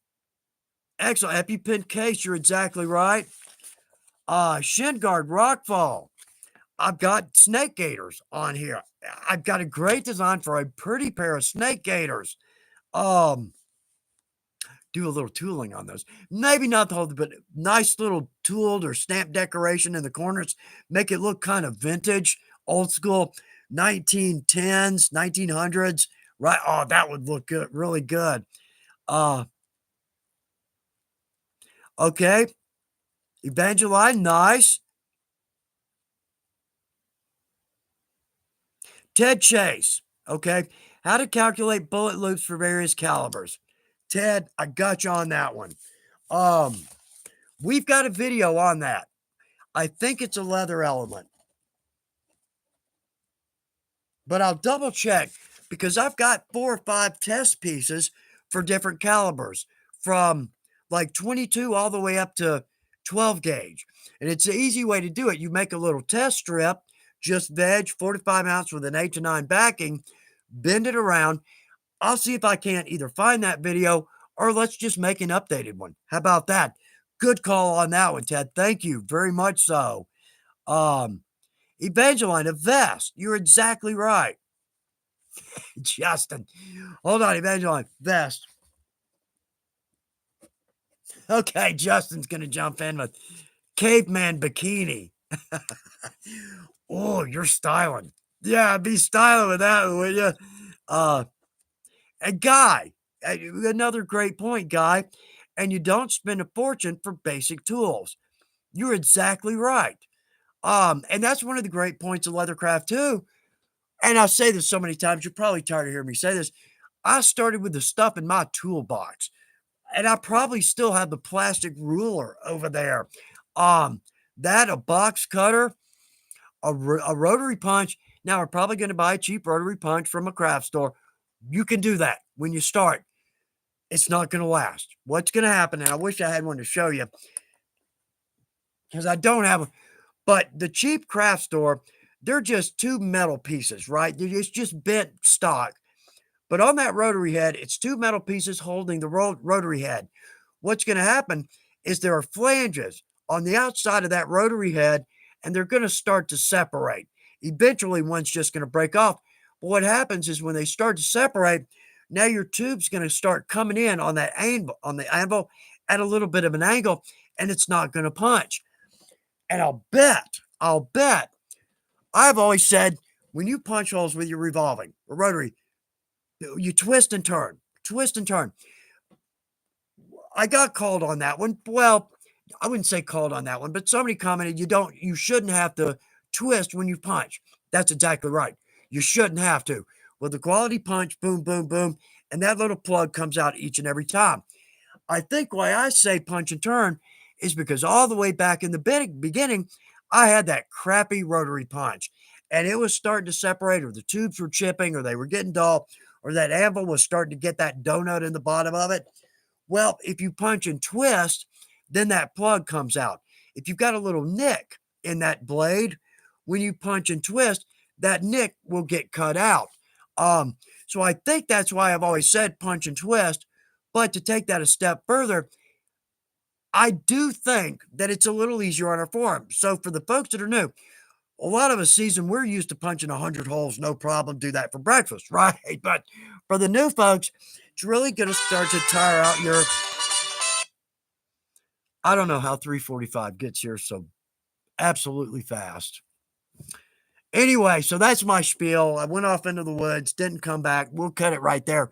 Excellent. EpiPen case. You're exactly right. Shin guard rockfall. I've got snake gaiters on here. I've got a great design for a pretty pair of snake gaiters. Do a little tooling on those. Maybe not the whole, but nice little tooled or stamped decoration in the corners. Make it look kind of vintage, old school, 1910s, 1900s. Right? Oh, that would look good, really good. Okay. Evangeline, nice. Ted Chase. Okay. How to calculate bullet loops for various calibers. Ted, I got you on that one. We've got a video on that. I think it's a leather element, but I'll double check because I've got 4 or 5 test pieces for different calibers from like 22 all the way up to 12 gauge. And it's an easy way to do it. You make a little test strip, just veg, 45 ounce with an 8 to 9 backing, bend it around. I'll see if I can't either find that video or let's just make an updated one. How about that? Good call on that one, Ted. Thank you very much so. Evangeline, a vest. You're exactly right. Justin. Hold on, Evangeline. Vest. Okay, Justin's going to jump in with caveman bikini. Oh, you're styling. Yeah, be styling with that, would you? And Guy, another great point, Guy. And you don't spend a fortune for basic tools. You're exactly right. And that's one of the great points of Leathercraft too. And I say this so many times, you're probably tired of hearing me say this. I started with the stuff in my toolbox, and I probably still have the plastic ruler over there. That, a box cutter, a rotary punch. Now, we're probably going to buy a cheap rotary punch from a craft store. You can do that when you start. It's not going to last. What's going to happen, and I wish I had one to show you because I don't have one, but the cheap craft store, they're just 2 metal pieces, right? It's just bent stock. But on that rotary head, it's 2 metal pieces holding the rotary head. What's going to happen is there are flanges on the outside of that rotary head, and they're going to start to separate. Eventually, one's just going to break off. But what happens is when they start to separate, now your tube's going to start coming in on that anvil at a little bit of an angle, and it's not going to punch. And I'll bet, I've always said when you punch holes with your revolving or rotary, you twist and turn, twist and turn. I got called on that one. Well, I wouldn't say called on that one, but somebody commented you shouldn't have to twist when you punch. That's exactly right. You shouldn't have to. With the quality punch, boom, boom, boom, and that little plug comes out each and every time. I think why I say punch and turn is because all the way back in the beginning, I had that crappy rotary punch, and it was starting to separate, or the tubes were chipping, or they were getting dull, or that anvil was starting to get that donut in the bottom of it. Well, if you punch and twist, then that plug comes out. If you've got a little nick in that blade, when you punch and twist, that nick will get cut out. So I think that's why I've always said punch and twist. But to take that a step further, I do think that it's a little easier on our forearm. So for the folks that are new, a lot of us seasoned, we're used to punching 100 holes, no problem, do that for breakfast, right? But for the new folks, it's really going to start to tire out I don't know how 345 gets here so absolutely fast. Anyway, so that's my spiel. I went off into the woods, didn't come back. We'll cut it right there.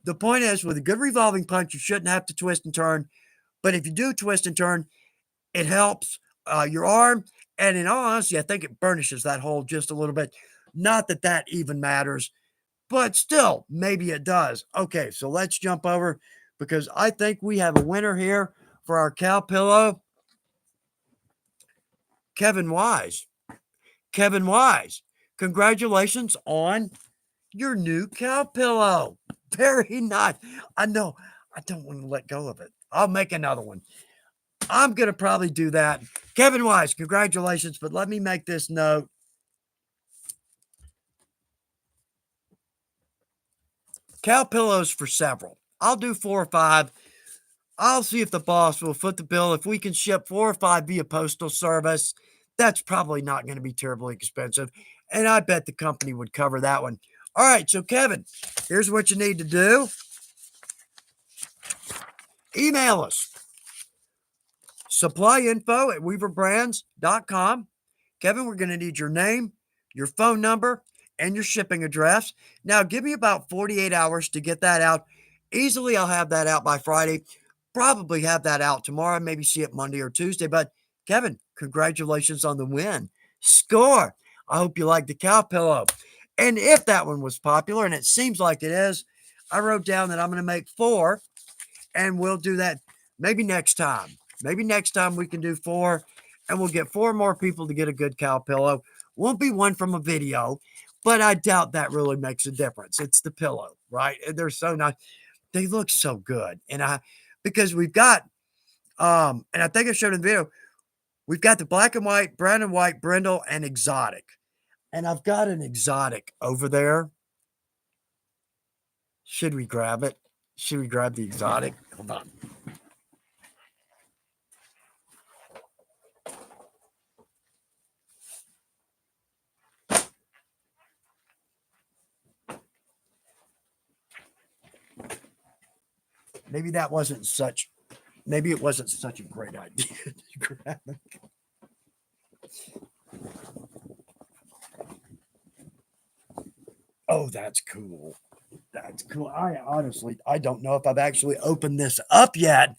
The point is, with a good revolving punch, you shouldn't have to twist and turn. But if you do twist and turn, it helps your arm. And in all honesty, I think it burnishes that hole just a little bit. Not that that even matters, but still, maybe it does. Okay, so let's jump over because I think we have a winner here for our cow pillow. Kevin Wise. Kevin Wise, congratulations on your new cow pillow. Very nice. I know. I don't want to let go of it. I'll make another one. I'm going to probably do that. Kevin Wise, congratulations. But let me make this note. Cow pillows for several. I'll do 4 or 5. I'll see if the boss will foot the bill. If we can ship 4 or 5 via postal service, that's probably not going to be terribly expensive. And I bet the company would cover that one. All right, so Kevin, here's what you need to do. Email us. supplyinfo@weaverbrands.com. Kevin, we're going to need your name, your phone number, and your shipping address. Now, give me about 48 hours to get that out. Easily, I'll have that out by Friday. Probably have that out tomorrow, maybe see it Monday or Tuesday. But Kevin, congratulations on the win. Score. I hope you like the cow pillow. And if that one was popular, and it seems like it is, I wrote down that I'm going to make 4, and we'll do that maybe next time. Maybe next time we can do 4, and we'll get 4 more people to get a good cow pillow. Won't be one from a video, but I doubt that really makes a difference. It's the pillow, right? They're so nice. They look so good. And because we've got, and I think I showed in the video, we've got the black and white, brown and white, brindle, and exotic. And I've got an exotic over there. Should we grab it? Should we grab the exotic? Hold on. Maybe it wasn't such a great idea to grab it. Oh, that's cool. That's cool. I don't know if I've actually opened this up yet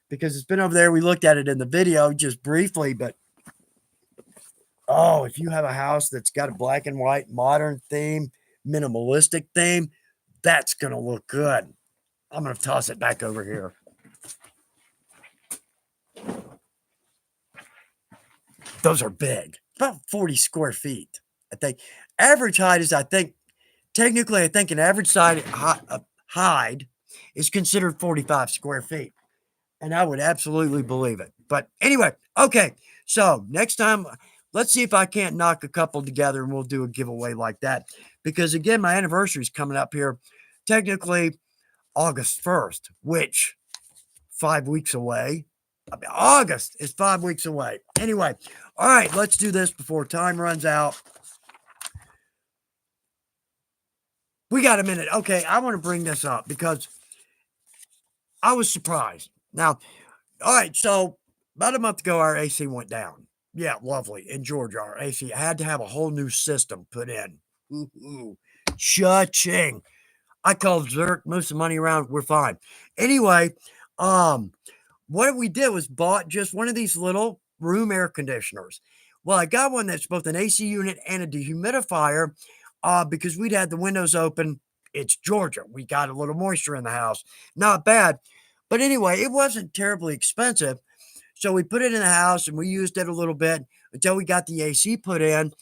because it's been over there. We looked at it in the video just briefly, but oh, if you have a house that's got a black and white modern theme, minimalistic theme, that's going to look good. I'm going to toss it back over here. Those are big, about 40 square feet. I think average height is, technically, I think an average hide is considered 45 square feet. And I would absolutely believe it. But anyway, okay. So next time, let's see if I can't knock a couple together and we'll do a giveaway like that. Because again, my anniversary is coming up here, technically August 1st, which 5 weeks away. August is 5 weeks away. Anyway, all right, let's do this before time runs out. We got a minute. Okay, I want to bring this up because I was surprised. Now, all right, so about a month ago, our AC went down. Yeah, lovely. In Georgia, our AC had to have a whole new system put in. Ooh, cha-ching. I called Zerk, moved some money around. We're fine. Anyway, what we did was bought just one of these little room air conditioners. Well, I got one that's both an AC unit and a dehumidifier because we'd had the windows open. It's Georgia. We got a little moisture in the house. Not bad. But anyway, it wasn't terribly expensive. So we put it in the house and we used it a little bit until we got the AC put in.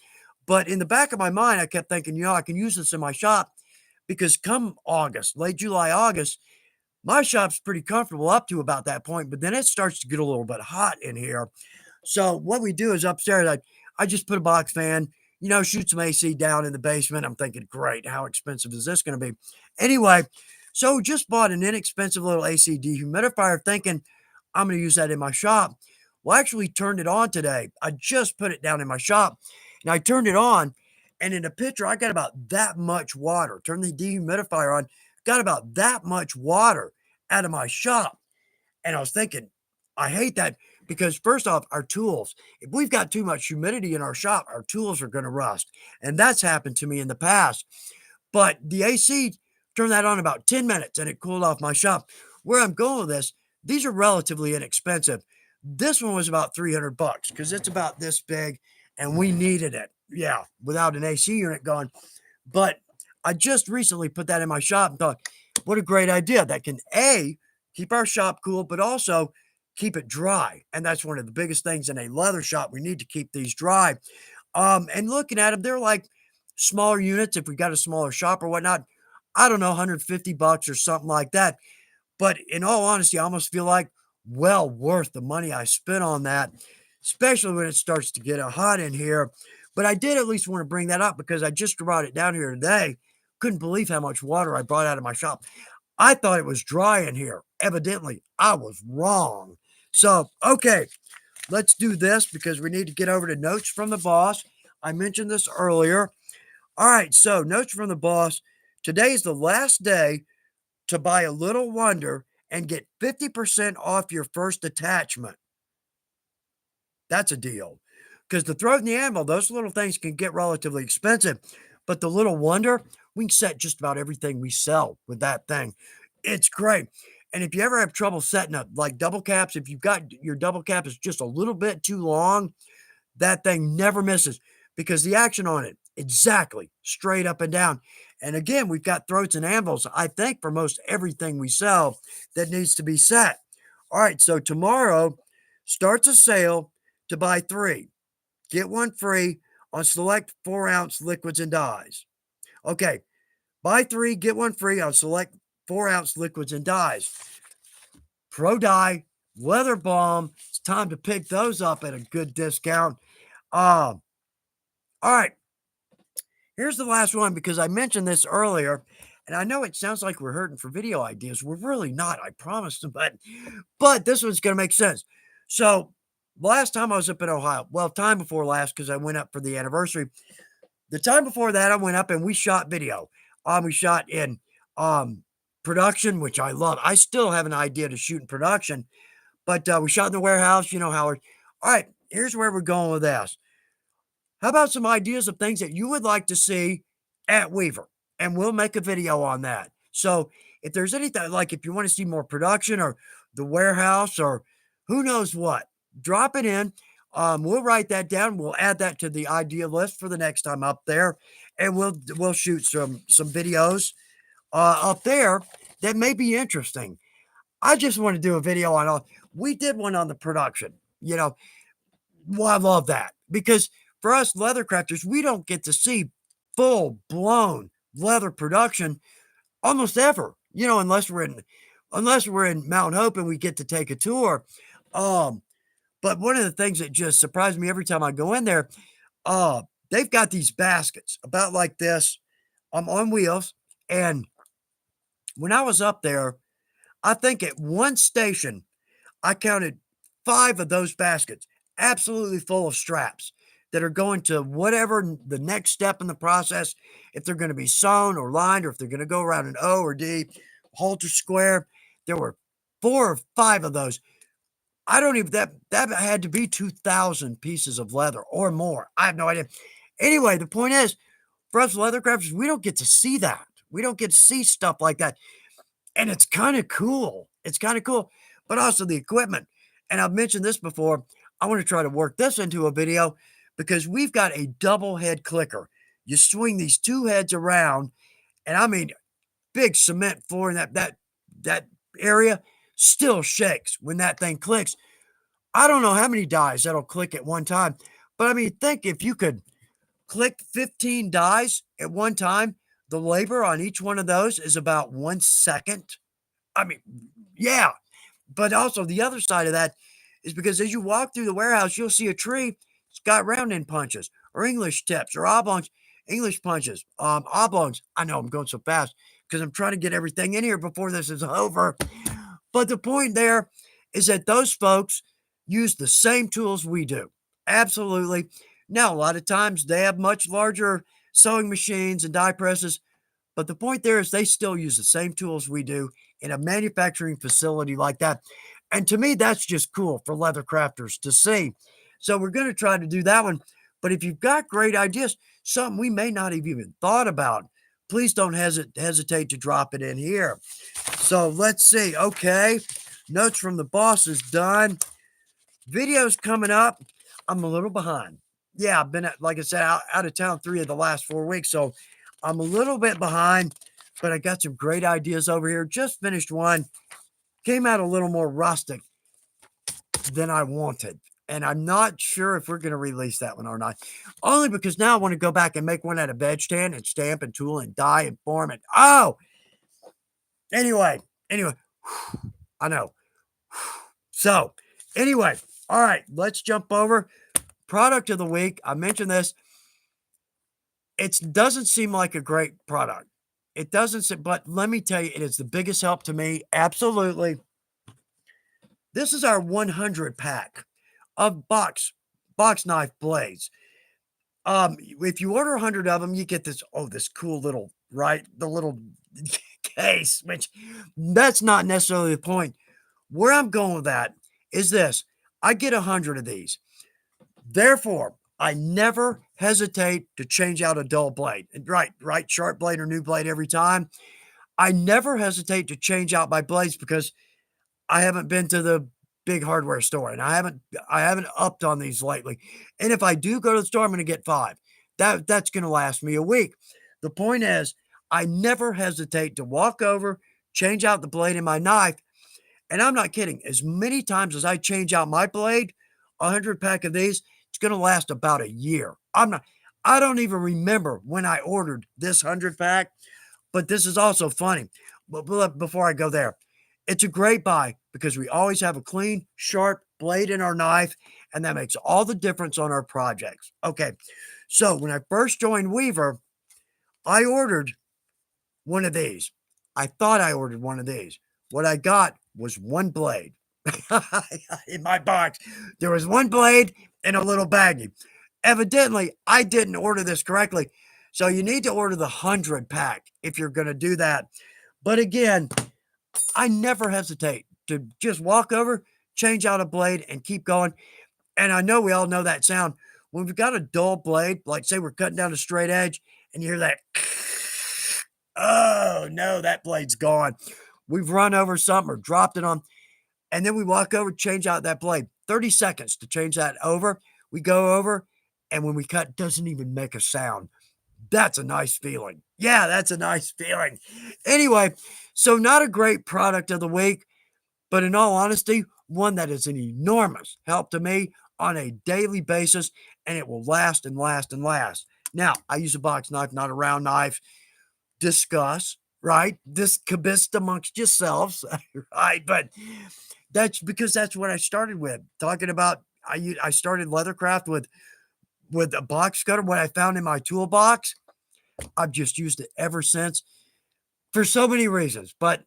But in the back of my mind, I kept thinking, I can use this in my shop because come August, late July, August, my shop's pretty comfortable up to about that point, but then it starts to get a little bit hot in here. So what we do is upstairs, I just put a box fan, shoot some AC down in the basement. I'm thinking, great, how expensive is this going to be? Anyway, so just bought an inexpensive little AC dehumidifier thinking I'm going to use that in my shop. Well, I actually turned it on today. I just put it down in my shop and I turned it on. And in the picture, I got about that much water. Turned the dehumidifier on, got about that much water out of my shop. And I was thinking, I hate that Because first off, our tools, if we've got too much humidity in our shop, our tools are going to rust. And that's happened to me in the past. But the AC, turned that on about 10 minutes and it cooled off my shop. Where I'm going with this, these are relatively inexpensive. This one was about 300 bucks because it's about this big and we needed it. Yeah, without an AC unit going. But I just recently put that in my shop and thought, what a great idea. That can A, keep our shop cool, but also keep it dry. And that's one of the biggest things in a leather shop. We need to keep these dry. And looking at them, they're like smaller units. If we got a smaller shop or whatnot, I don't know, 150 bucks or something like that. But in all honesty, I almost feel like well worth the money I spent on that, especially when it starts to get hot in here. But I did at least want to bring that up because I just brought it down here today. Couldn't believe how much water I brought out of my shop. I thought it was dry in here. Evidently, I was wrong. So, okay, let's do this because we need to get over to notes from the boss. I mentioned this earlier. All right, so notes from the boss. Today is the last day to buy a Little Wonder and get 50% off your first attachment. That's a deal. Because the throat and the anvil, those little things can get relatively expensive. But the Little Wonder, we can set just about everything we sell with that thing. It's great. And if you ever have trouble setting up like double caps, if you've got your double cap is just a little bit too long, that thing never misses because the action on it, exactly, straight up and down. And again, we've got throats and anvils, I think, for most everything we sell that needs to be set. All right, so tomorrow starts a sale to buy 3, get 1 free on select 4-ounce liquids and dyes. Okay, buy 3, get 1 free on select 4-ounce liquids and dyes. Pro Dye, Leather Balm, it's time to pick those up at a good discount. All right, here's the last one because I mentioned this earlier, and I know it sounds like we're hurting for video ideas. We're really not, I promise. But this one's going to make sense. So last time I was up in Ohio, well, time before last because I went up for the anniversary. The time before that, I went up and we shot video. We shot in production, which I love. I still have an idea to shoot in production, but we shot in the warehouse, you know, Howard. All right, here's where we're going with this. How about some ideas of things that you would like to see at Weaver? And we'll make a video on that. So if there's anything, like if you want to see more production or the warehouse or who knows what, drop it in. We'll write that down. We'll add that to the idea list for the next time up there. And we'll shoot some videos up there that may be interesting. I just want to do a video on all. We did one on the production. You know, well, I love that because for us leather crafters, we don't get to see full blown leather production almost ever. You know, unless we're in Mount Hope and we get to take a tour. But one of the things that just surprised me every time I go in there, they've got these baskets about like this, on wheels. And when I was up there, I think at one station, I counted 5 of those baskets, absolutely full of straps that are going to whatever the next step in the process, if they're going to be sewn or lined, or if they're going to go around an O or D, halter square. There were 4 or 5 of those. I don't even, that had to be 2,000 pieces of leather or more. I have no idea. Anyway, the point is, for us leather crafters, we don't get to see that. We don't get to see stuff like that. And it's kind of cool. It's kind of cool, but also the equipment. And I've mentioned this before. I want to try to work this into a video because we've got a double head clicker. You swing these 2 heads around, and I mean, big cement floor in that area still shakes when that thing clicks. I don't know how many dies that'll click at one time, but I mean, think if you could click 15 dies at one time, the labor on each one of those is about 1 second. I mean, yeah. But also the other side of that is because as you walk through the warehouse, you'll see a tree. It's got round end punches or English tips or oblongs, English punches, oblongs. I know I'm going so fast because I'm trying to get everything in here before this is over. But the point there is that those folks use the same tools we do. Absolutely. Now, a lot of times they have much larger sewing machines and die presses, but the point there is they still use the same tools we do in a manufacturing facility like that. And to me, that's just cool for leather crafters to see. So we're going to try to do that one. But if you've got great ideas, something we may not have even thought about, please don't hesitate to drop it in here. So let's see. Okay. Notes from the boss is done. Videos coming up. I'm a little behind. Yeah, I've been, like I said, out of town 3 of the last 4 weeks. So I'm a little bit behind, but I got some great ideas over here. Just finished one. Came out a little more rustic than I wanted. And I'm not sure if we're going to release that one or not. Only because now I want to go back and make one out of veg stand and stamp and tool and die and form it. Oh, anyway, I know. So, anyway, all right, let's jump over. Product of the week. I mentioned this. It doesn't seem like a great product. It doesn't seem, but let me tell you, it is the biggest help to me. Absolutely. This is our 100 pack of box knife blades. If you order 100 of them, you get this, this cool little, right? The little case, which that's not necessarily the point. Where I'm going with that is this. I get 100 of these. Therefore, I never hesitate to change out a dull blade. Right, sharp blade or new blade every time. I never hesitate to change out my blades because I haven't been to the big hardware store and I haven't upped on these lately. And if I do go to the store, I'm going to get 5. That's going to last me a week. The point is, I never hesitate to walk over, change out the blade in my knife. And I'm not kidding. As many times as I change out my blade, 100 pack of these, it's going to last about a year. I don't even remember when I ordered this 100 pack, but this is also funny. But before I go there, it's a great buy because we always have a clean, sharp blade in our knife, and that makes all the difference on our projects. Okay, so when I first joined Weaver, I ordered one of these. I thought I ordered one of these. What I got was one blade. In my box, there was one blade and a little baggie. Evidently, I didn't order this correctly. So you need to order the 100 pack if you're going to do that. But again, I never hesitate to just walk over, change out a blade, and keep going. And I know we all know that sound. When we've got a dull blade, like say we're cutting down a straight edge, and you hear that, oh no, that blade's gone. We've run over something or dropped it on, and then we walk over, change out that blade. 30 seconds to change that over. We go over, and when we cut, it doesn't even make a sound. That's a nice feeling. Yeah, that's a nice feeling. Anyway, so not a great product of the week, but in all honesty, one that is an enormous help to me on a daily basis, and it will last and last and last. Now, I use a box knife, not a round knife. Discuss, right? Discuss amongst yourselves, right? But that's because that's what I started with. Talking about, I started Leathercraft with a box cutter, what I found in my toolbox. I've just used it ever since for so many reasons, but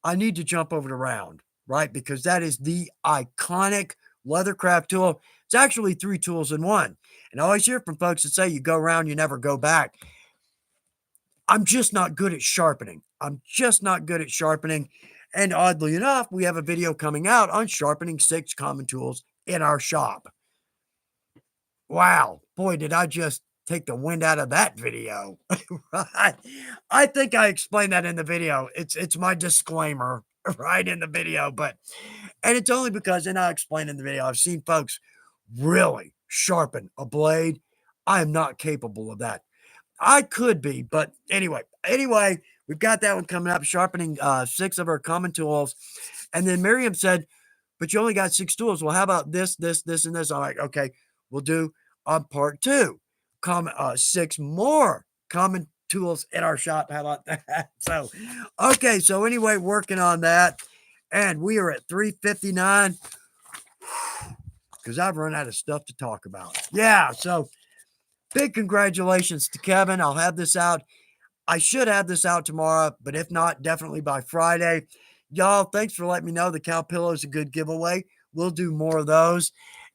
I need to jump over to round, right? Because that is the iconic Leathercraft tool. It's actually 3 tools in one. And I always hear from folks that say you go round, you never go back. I'm just not good at sharpening. I'm just not good at sharpening. And oddly enough, we have a video coming out on sharpening 6 common tools in our shop. Wow. Boy, did I just take the wind out of that video. Right? I think I explained that in the video. It's my disclaimer right in the video, and it's only because, and I explained in the video, I've seen folks really sharpen a blade. I am not capable of that. I could be, but anyway, we've got that one coming up, sharpening 6 of our common tools. And then Miriam said, but you only got 6 tools. Well, how about this, and this? I'm like, okay, we'll do on part 2, 6 more common tools in our shop. How about that? So, okay. So anyway, working on that, and we are at 3:59 because I've run out of stuff to talk about. Yeah. So big congratulations to Kevin. I'll have this out. I should have this out tomorrow, but if not, definitely by Friday. Y'all, thanks for letting me know the cow pillow is a good giveaway. We'll do more of those.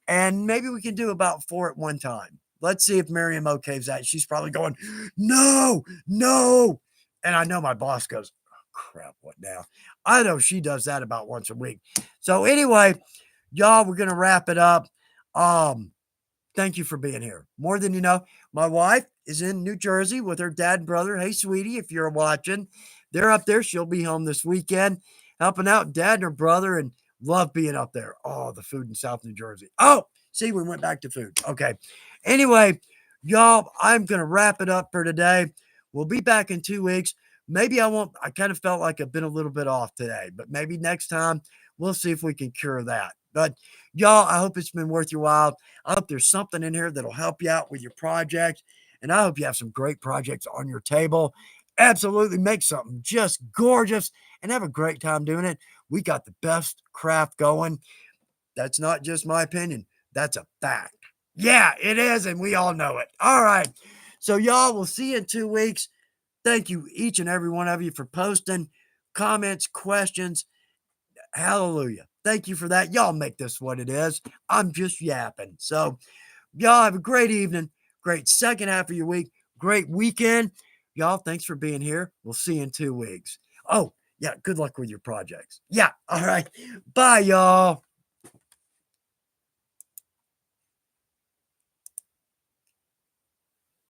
And maybe we can do about 4 at one time. Let's see if Miriam okays that. She's probably going, no. And I know my boss goes, oh, crap, what now? I know she does that about once a week. So anyway, y'all, we're going to wrap it up. Thank you for being here. More than you know, my wife is in New Jersey with her dad and brother. Hey, sweetie, if you're watching, they're up there. She'll be home this weekend, helping out dad and her brother, and love being up there. Oh, the food in South New Jersey. Oh, see, we went back to food. Okay. Anyway, y'all, I'm going to wrap it up for today. We'll be back in 2 weeks. Maybe I won't. I kind of felt like I've been a little bit off today, but maybe next time we'll see if we can cure that. But y'all, I hope it's been worth your while. I hope there's something in here that'll help you out with your project. And I hope you have some great projects on your table. Absolutely make something just gorgeous and have a great time doing it. We got the best craft going. That's not just my opinion. That's a fact. Yeah, it is. And we all know it. All right. So, y'all, we'll see you in 2 weeks. Thank you, each and every one of you, for posting comments, questions. Hallelujah. Thank you for that. Y'all make this what it is. I'm just yapping. So, y'all have a great evening, great second half of your week, great weekend. Y'all, thanks for being here. We'll see you in 2 weeks. Oh, yeah, good luck with your projects. Yeah, all right. Bye, y'all.